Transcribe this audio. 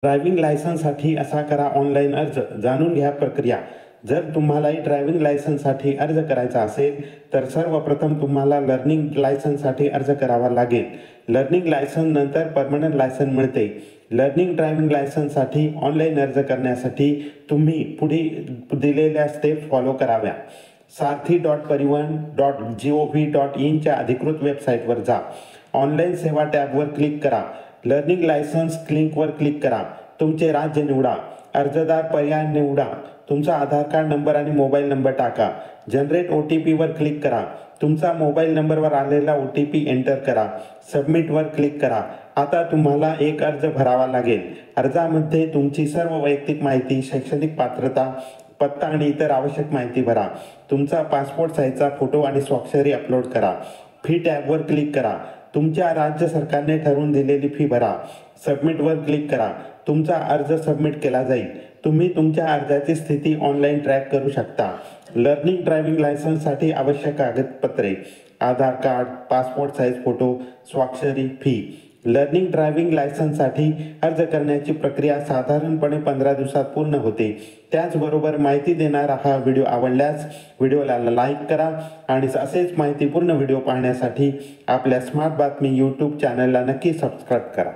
Driving लायसन्ससाठी असा करा online अर्ज. जाणून घ्या प्रक्रिया. जर तुम्हालाही ड्रायव्हिंग लायसन्ससाठी अर्ज करायचा असेल तर सर्वप्रथम तुम्हाला लर्निंग लायसन्ससाठी अर्ज करावा लागेल. लर्निंग लायसन्स नंतर परमनंट लायसन्स मिळते. लर्निंग ड्रायव्हिंग लायसन्ससाठी ऑनलाईन अर्ज करण्यासाठी तुम्ही पुढे दिलेल्या स्टेप्स फॉलो कराव्या. सारथी.परिवहन.gov.in च्या अधिकृत वेबसाईटवर जा. ऑनलाईन सेवा टॅबवर क्लिक करा. लर्निंग लायसन्स लिंकवर क्लिक करा. तुमचे राज्य निवडा. अर्जदार पर्याय निवडा. तुमचा आधार कार्ड नंबर आणि मोबाईल नंबर टाका. जनरेट OTP वर क्लिक करा. तुमचा मोबाईल नंबरवर आलेला OTP एंटर करा. सबमिटवर क्लिक करा. आता तुम्हाला एक अर्ज भरावा लागेल. अर्जामध्ये तुमची सर्व वैयक्तिक माहिती, शैक्षणिक पात्रता, पत्ता आणि इतर आवश्यक माहिती भरा. तुमचा पासपोर्ट साईजचा फोटो आणि स्वाक्षरी अपलोड करा. फी टॅबवर क्लिक करा. तुमच्या राज्य सरकारने ठरवून दिलेली फी भरा. सबमिटवर क्लिक करा. तुमचा अर्ज सबमिट केला जाईल. तुम्ही तुमच्या अर्जाची स्थिती ऑनलाईन ट्रॅक करू शकता. लर्निंग ड्रायव्हिंग लायसन्ससाठी आवश्यक कागदपत्रे: आधार कार्ड, पासपोर्ट साईज फोटो, स्वाक्षरी, फी. लर्निंग ड्रायव्हिंग लायसन्ससाठी अर्ज करण्याची प्रक्रिया साधारणपणे 15 दिवसात पूर्ण होते. त्याचबरोबर माहिती देणारा हा व्हिडिओ आवडल्यास व्हिडिओला लाईक करा आणि असेच माहितीपूर्ण व्हिडिओ पाहण्यासाठी आपल्या स्मार्ट बातमी YouTube चॅनलला नक्की सबस्क्राईब करा.